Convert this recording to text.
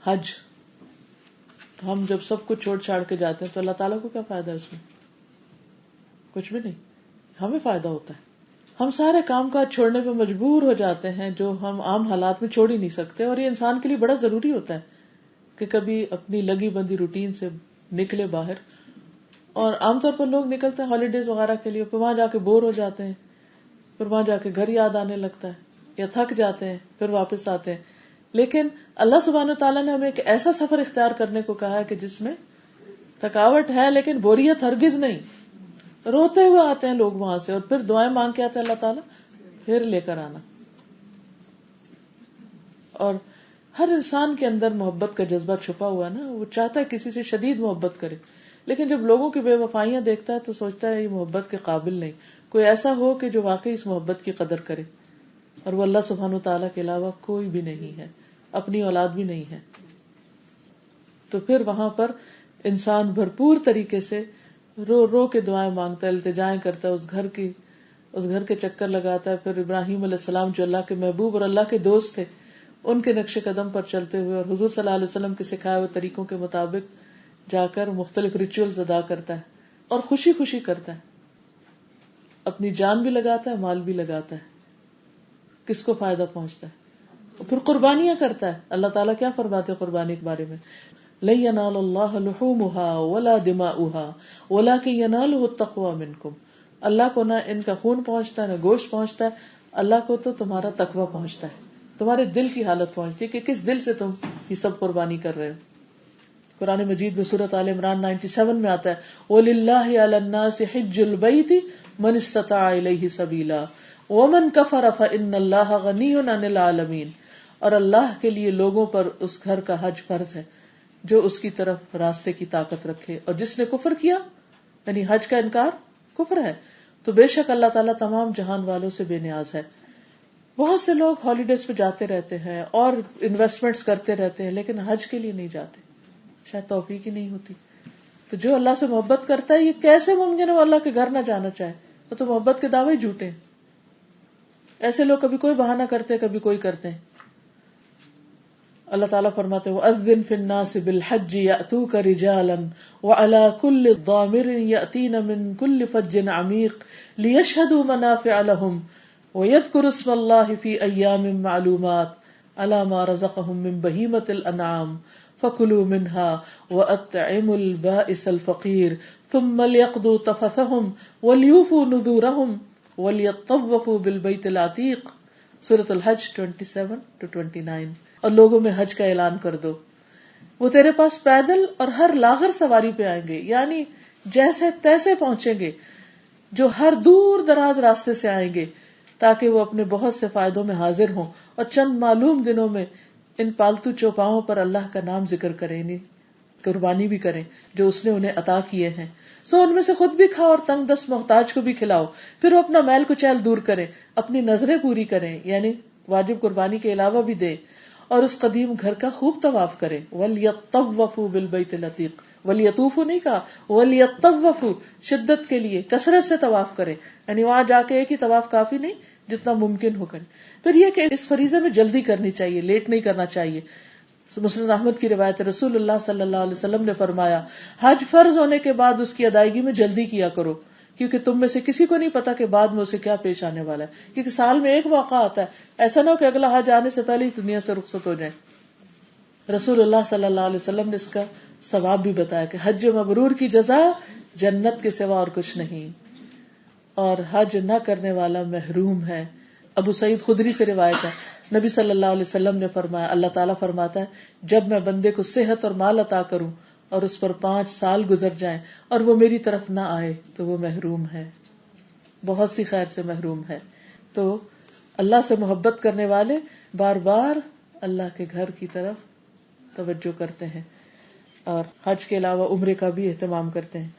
حج ہم جب سب کچھ چھوڑ چھاڑ کے جاتے ہیں تو اللہ تعالیٰ کو کیا فائدہ ہے اس میں؟ کچھ بھی نہیں. ہمیں فائدہ ہوتا ہے. ہم سارے کام کاج چھوڑنے پہ مجبور ہو جاتے ہیں جو ہم عام حالات میں چھوڑ ہی نہیں سکتے, اور یہ انسان کے لیے بڑا ضروری ہوتا ہے کہ کبھی اپنی لگی بندی روٹین سے نکلے باہر. اور عام طور پر لوگ نکلتے ہیں ہالیڈیز وغیرہ کے لیے, پھر وہاں جا کے بور ہو جاتے ہیں, پھر وہاں جا کے گھر یاد آنے لگتا ہے یا تھک جاتے ہیں, پھر واپس آتے ہیں. لیکن اللہ سبحانہ وتعالیٰ نے ہمیں ایک ایسا سفر اختیار کرنے کو کہا ہے کہ جس میں تھکاوٹ ہے لیکن بوریت ہرگز نہیں. روتے ہوئے آتے ہیں لوگ وہاں سے, اور پھر دعائیں مانگ کے آتے ہیں اللہ تعالیٰ پھر لے کر آنا. اور ہر انسان کے اندر محبت کا جذبہ چھپا ہوا ہے نا, وہ چاہتا ہے کسی سے شدید محبت کرے, لیکن جب لوگوں کی بے وفائیاں دیکھتا ہے تو سوچتا ہے یہ محبت کے قابل نہیں. کوئی ایسا ہو کہ جو واقعی اس محبت کی قدر کرے, اور وہ اللہ سبحانہ وتعالیٰ کے علاوہ کوئی بھی نہیں ہے, اپنی اولاد بھی نہیں ہے. تو پھر وہاں پر انسان بھرپور طریقے سے رو رو کے دعائیں مانگتا ہے, التجائیں کرتا ہے, اس گھر کے چکر لگاتا ہے. پھر ابراہیم علیہ السلام جو اللہ کے محبوب اور اللہ کے دوست تھے, ان کے نقش قدم پر چلتے ہوئے اور حضور صلی اللہ علیہ وسلم کے سکھائے ہوئے طریقوں کے مطابق جا کر مختلف ریچولز ادا کرتا ہے, اور خوشی خوشی کرتا ہے, اپنی جان بھی لگاتا ہے, مال بھی لگاتا ہے. کس کو فائدہ پہنچتا ہے؟ پھر قربانیاں کرتا ہے. اللہ تعالیٰ کیا فرماتے ہیں قربانی کے بارے میں؟ لن ينال الله لحومها ولا دماؤها ولكن يناله التقوى منكم. اللہ کو نہ ان کا خون پہنچتا ہے نہ گوشت پہنچتا ہے, اللہ کو تو تمہارا تقوی پہنچتا ہے, تمہارے دل کی حالت پہنچتی ہے کہ کس دل سے تم یہ سب قربانی کر رہے ہو. قرآن مجید میں سورۃ آل عمران 97 میں آتا ہے وَلِلَّهِ عَلَى النَّاسِ حِجُّ الْبَيْتِ مَنِ اسْتَطَاعَ إِلَيْهِ سَبِيلًا وَمَنْ كَفَرَ فَإِنَّ اللَّهَ غَنِيٌّ عَنِ الْعَالَمِينَ. اور اللہ کے لیے لوگوں پر اس گھر کا حج فرض ہے جو اس کی طرف راستے کی طاقت رکھے, اور جس نے کفر کیا یعنی حج کا انکار کفر ہے, تو بے شک اللہ تعالیٰ تمام جہان والوں سے بے نیاز ہے. بہت سے لوگ ہالیڈیز پہ جاتے رہتے ہیں اور انویسٹمنٹس کرتے رہتے ہیں, لیکن حج کے لیے نہیں جاتے, شاید توفیق ہی نہیں ہوتی. تو جو اللہ سے محبت کرتا ہے, یہ کیسے ممکن ہے وہ اللہ کے گھر نہ جانا چاہے؟ وہ تو محبت کے دعوے جھوٹے ہیں. ایسے لوگ کبھی کوئی بہانہ کرتے ہیں, کبھی کوئی کرتے ہیں. اللہ تعالیٰ فرماتے ہیں وَأَذِّن فِي النَّاسِ بِالْحَجِّ يَأْتُوكَ رِجَالًا وَعَلَى كُلِّ ضَامِرٍ يَأْتِينَ مِنْ كُلِّ فَجٍّ عَمِيقٍ لِيَشْهَدُوا مَنَافِعَ لَهُمْ وَيَذْكُرُوا اسْمَ اللَّهِ فِي أَيَّامٍ مَّعْلُومَاتٍ عَلَى مَا رَزَقَهُم مِّن بَهِيمَةِ الْأَنْعَامِ فَكُلُوا مِنْهَا وَأَطْعِمُوا الْبَائِسَ الْفَقِيرَ ثُمَّ لْيَقْضُوا تَفَثَهُمْ وَلْيُوفُوا نُذُورَهُمْ وَلْيَطَّوَّفُوا بِالْبَيْتِ الْعَتِيقِ. سورۃ الحج 27-29. اور لوگوں میں حج کا اعلان کر دو, وہ تیرے پاس پیدل اور ہر لاغر سواری پہ آئیں گے, یعنی جیسے تیسے پہنچیں گے, جو ہر دور دراز راستے سے آئیں گے, تاکہ وہ اپنے بہت سے فائدوں میں حاضر ہوں اور چند معلوم دنوں میں ان پالتو چوپاؤں پر اللہ کا نام ذکر کریں, قربانی بھی کریں جو اس نے انہیں عطا کیے ہیں. سو ان میں سے خود بھی کھاؤ اور تنگ دست محتاج کو بھی کھلاؤ. پھر وہ اپنا میل کچیل دور کریں, اپنی نظریں پوری کریں, یعنی واجب قربانی کے علاوہ بھی دے, اور اس قدیم گھر کا خوب طواف کرے. وَلْيَطَّوَّفُوا بِالْبَيْتِ الْعَتِيقِ, وَلْيَطُوفُوا نہیں کہا, وَلْيَطَّوَّفُوا شدت کے لیے کثرت سے طواف کرے, یعنی وہاں جا کے ایک ہی طواف کافی نہیں, جتنا ممکن ہو کرے. پھر یہ کہ اس فریضے میں جلدی کرنی چاہیے, لیٹ نہیں کرنا چاہیے. مسند احمد کی روایت ہے, رسول اللہ صلی اللہ علیہ وسلم نے فرمایا حج فرض ہونے کے بعد اس کی ادائیگی میں جلدی کیا کرو, کیونکہ تم میں سے کسی کو نہیں پتا کہ بعد میں اسے کیا پیش آنے والا ہے, کیونکہ سال میں ایک موقع آتا ہے, ایسا نہ ہو کہ اگلا حج آنے سے پہلے ہی دنیا سے رخصت ہو جائے. رسول اللہ صلی اللہ علیہ وسلم نے اس کا ثواب بھی بتایا کہ حج مبرور کی جزا جنت کے سوا اور کچھ نہیں, اور حج نہ کرنے والا محروم ہے. ابو سعید خدری سے روایت ہے, نبی صلی اللہ علیہ وسلم نے فرمایا, اللہ تعالیٰ فرماتا ہے جب میں بندے کو صحت اور مال عطا کروں اور اس پر 5 سال گزر جائیں اور وہ میری طرف نہ آئے تو وہ محروم ہے, بہت سی خیر سے محروم ہے. تو اللہ سے محبت کرنے والے بار بار اللہ کے گھر کی طرف توجہ کرتے ہیں, اور حج کے علاوہ عمرے کا بھی اہتمام کرتے ہیں.